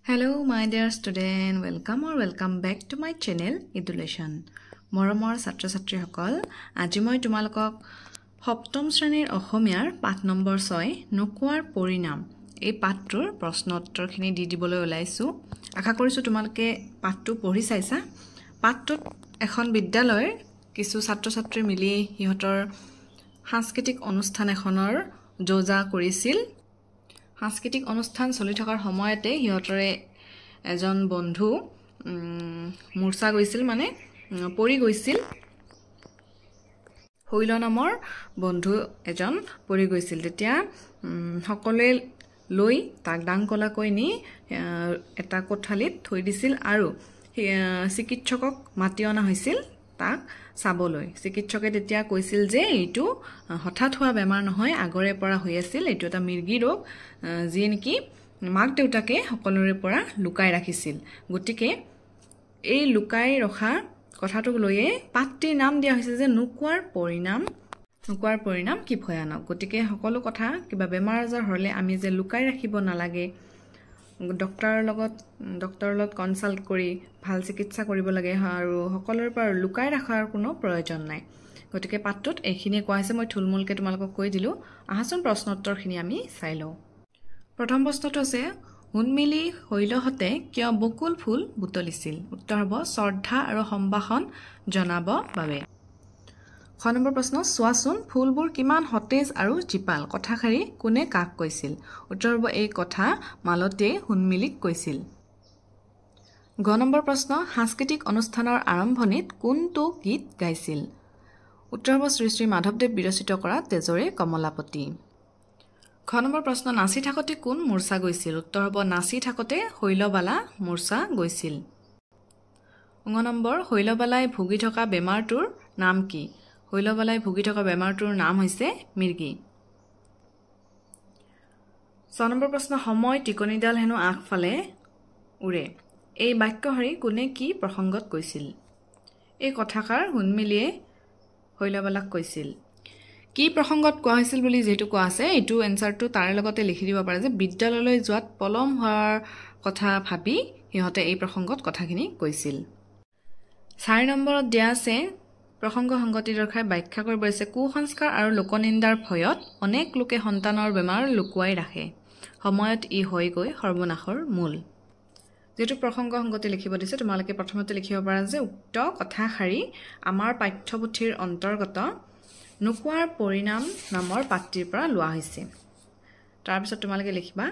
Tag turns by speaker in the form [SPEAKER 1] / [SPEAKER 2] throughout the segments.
[SPEAKER 1] Hello my dear student, welcome back to my channel Education. Moromor ছাত্ৰ ছাত্ৰী সকল, আজি মই তোমালোকক সপ্তম শ্ৰেণীৰ অসমীয়াৰ পাঠ নম্বৰ 6 নোকোৱাৰ পৰিণাম এই পাঠটোৰ প্ৰশ্ন উত্তৰখিনি দি দিবলৈ ওলাইছো। আশা কৰিছো তোমালোকে পাঠটো পঢ়ি চাইছা। পাঠটোত এখন বিদ্যালয়ৰ কিছু ছাত্ৰ ছাত্ৰী মিলি হিহঁতৰ সাংস্কৃতিক অনুষ্ঠান এখনৰ যোজা কৰিছিল। সাংস্কৃতিক অনুষ্ঠান চলি থকাৰ সময়তে হিহঁতৰে এজন বন্ধু মূৰ্ছা গৈছিল, মানে পৰি গৈছিল। হৈল নামৰ বন্ধু এজন পৰি গৈছিল। তেতিয়া সকলোৱে লৈ তাক ডাংকলাকৈ নি এটা কোঠালিত থৈ দিছিল আৰু চিকিৎসকক মাতি অনা হৈছিল তাক চাবলৈ। চিকিৎসকে তেতিয়া কৈছিল যে এইটো হঠাৎ হোৱা বেমাৰ নহয়, আগৰে পৰা হৈ আছিল, এইটো এটা মিৰ্গী ৰোগ যি নেকি মাক দেউতাকে সকলোৰে পৰা লুকাই ৰাখিছিল। গতিকে এই লুকাই ৰখা কথাটোক লৈয়ে পাঠটিৰ নাম দিয়া হৈছে যে নোকোৱাৰ পৰিণাম কি ভয়ানক। গতিকে সকলো কথা কিবা বেমাৰ আজাৰ হ'লে আমি যে লুকাই ৰাখিব নালাগে, ডক্টৰৰ লগত কনসাল্ট কৰি ভাল চিকিৎসা কৰিব লাগে আৰু সকলোৰে পৰা লুকাই ৰখাৰ কোনো প্ৰয়োজন নাই। গতিকে পাঠটোত এইখিনিয়ে কোৱা হৈছে, মই থুলমূলকৈ তোমালোকক কৈ দিলোঁ। আহাচোন প্ৰশ্ন উত্তৰখিনি আমি চাই লওঁ। প্ৰথম প্ৰশ্নটো আছে, হুনমিলি হৈলহঁতে কিয় বকুল ফুল বুটলিছিল? উত্তৰ হ'ব শ্ৰদ্ধা আৰু সম্ভাষণ জনাব বাবে। খ নম্বৰ প্ৰশ্ন, চোৱাচোন ফুলবোৰ কিমান সতেজ আৰু জীপাল, কথাষাৰি কোনে কাক কৈছিল? উত্তৰ হ'ব এই কথা মালতীয়ে হুনমিলিক কৈছিল। গ নম্বৰ প্ৰশ্ন, সাংস্কৃতিক অনুষ্ঠানৰ আৰম্ভণিত কোনটো গীত গাইছিল? উত্তৰ হ'ব শ্ৰী শ্ৰী মাধৱদেৱ বিৰচিত কৰা তেজৰে কমলাপতি। খ নম্বৰ প্ৰশ্ন, নাচি থাকোঁতে কোন মূৰ্ছা গৈছিল? উত্তৰ হ'ব নাচি থাকোঁতে হৈলবালা মূৰ্ছা গৈছিল। ঙ নম্বৰ, হৈলবালাই ভুগি থকা বেমাৰটোৰ নাম কি? হৈলবালাই ভুগি থকা বেমাৰটোৰ নাম হৈছে মিৰ্গী। ছ নম্বৰ প্ৰশ্ন, সময় টিকনিডাল হেনো আগফালে উৰে, এই বাক্যশাৰী কোনে কি প্ৰসংগত কৈছিল? এই কথাষাৰ হুনমিলিয়ে হৈলবালাক কৈছিল। কি প্ৰসংগত কোৱা হৈছিল বুলি যিহেতু কোৱা আছে, এইটো এনচাৰটো তাৰে লগতে লিখি দিব পাৰে যে বিদ্যালয়লৈ যোৱাত পলম হোৱাৰ কথা ভাবি সিহঁতে এই প্ৰসংগত কথাখিনি কৈছিল। 4 নম্বৰত দিয়া আছে প্ৰসংগ সংগতি দৰ্শাই ব্যাখ্যা কৰিব আছে, কুসংস্কাৰ আৰু লোকনিন্দাৰ ভয়ত অনেক লোকে সন্তানৰ বেমাৰ লুকুৱাই ৰাখে, সময়ত ই হৈ গৈ সৰ্বনাশৰ মূল। যেহেতু প্ৰসংগ সংগতি লিখিব দিছে, তোমালোকে প্ৰথমতে লিখিব পাৰা যে উক্ত কথাষাৰি আমাৰ পাঠ্যপুথিৰ অন্তৰ্গত নোকোৱাৰ পৰিণাম নামৰ পাঠটিৰ পৰা লোৱা হৈছে। তাৰপিছত তোমালোকে লিখিবা,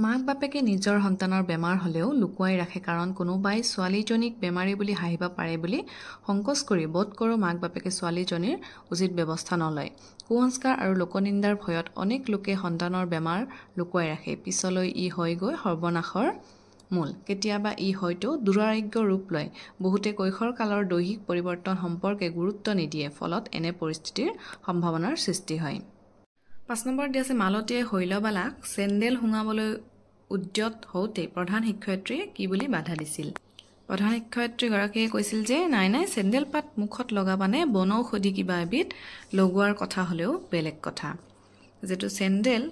[SPEAKER 1] মাক বাপেকে নিজৰ সন্তানৰ বেমাৰ হ'লেও লুকুৱাই ৰাখে, কাৰণ কোনোবাই ছোৱালীজনীক বেমাৰী বুলি হাঁহিব পাৰে বুলি সংকোচ কৰি বোধ কৰোঁ মাক বাপেকে ছোৱালীজনীৰ উচিত ব্যৱস্থা নলয়। কুসংস্কাৰ আৰু লোকনিন্দাৰ ভয়ত অনেক লোকে সন্তানৰ বেমাৰ লুকুৱাই ৰাখে, পিছলৈ ই হৈ গৈ সৰ্বনাশৰ মূল। কেতিয়াবা ই হয়তো দুৰাৰোগ্য ৰূপ লয়। বহুতে কৈশোৰ কালৰ দৈহিক পৰিৱৰ্তন সম্পৰ্কে গুৰুত্ব নিদিয়ে, ফলত এনে পৰিস্থিতিৰ সম্ভাৱনাৰ সৃষ্টি হয়। 5 নম্বৰ দিয়া আছে, মালতীয়ে হৈলবালাক চেণ্ডেল শুঙাবলৈ উদ্যত হওঁতে প্ৰধান শিক্ষয়িত্ৰীয়ে কি বুলি বাধা দিছিল? প্ৰধান শিক্ষয়িত্ৰীগৰাকীয়ে কৈছিল যে নাই চেণ্ডেল পাত মুখত লগাবানে, বনৌষধি কিবা এবিধ লগোৱাৰ কথা হ'লেও বেলেগ কথা। যিহেতু চেণ্ডেল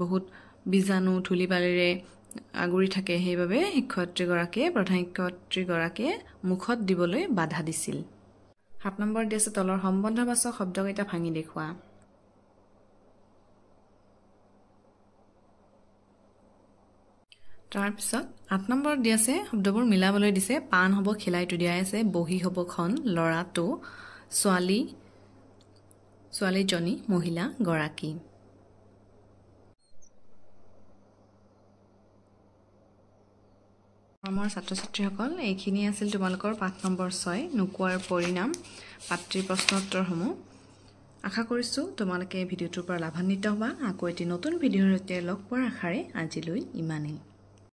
[SPEAKER 1] বহুত বীজাণু ধূলি বালিৰে আগুৰি থাকে, সেইবাবে প্ৰধান শিক্ষয়িত্ৰীগৰাকীয়ে মুখত দিবলৈ বাধা দিছিল। 7 নম্বৰ দি আছে, তলৰ সম্বন্ধবাচক শব্দকেইটা ভাঙি দেখুওৱা। তাৰপিছত 8 নম্বৰত দি আছে শব্দবোৰ মিলাবলৈ দিছে। পাণ হ'ব খিলাইটো দিয়া আছে, বহী হ'ব খন, ল'ৰাটো, ছোৱালীজনী, মহিলা গৰাকী। মোৰ ছাত্ৰ ছাত্ৰীসকল, এইখিনি আছিল তোমালোকৰ পাঠ নম্বৰ 6 নোকোৱাৰ পৰিণাম পাঠটিৰ প্ৰশ্ন উত্তৰসমূহ। আশা কৰিছোঁ তোমালোকে ভিডিঅ'টোৰ পৰা লাভান্বিত হ'বা। আকৌ এটি নতুন ভিডিঅ'ৰ সৈতে লগ পোৱাৰ আশাৰে আজিলৈ ইমানেই।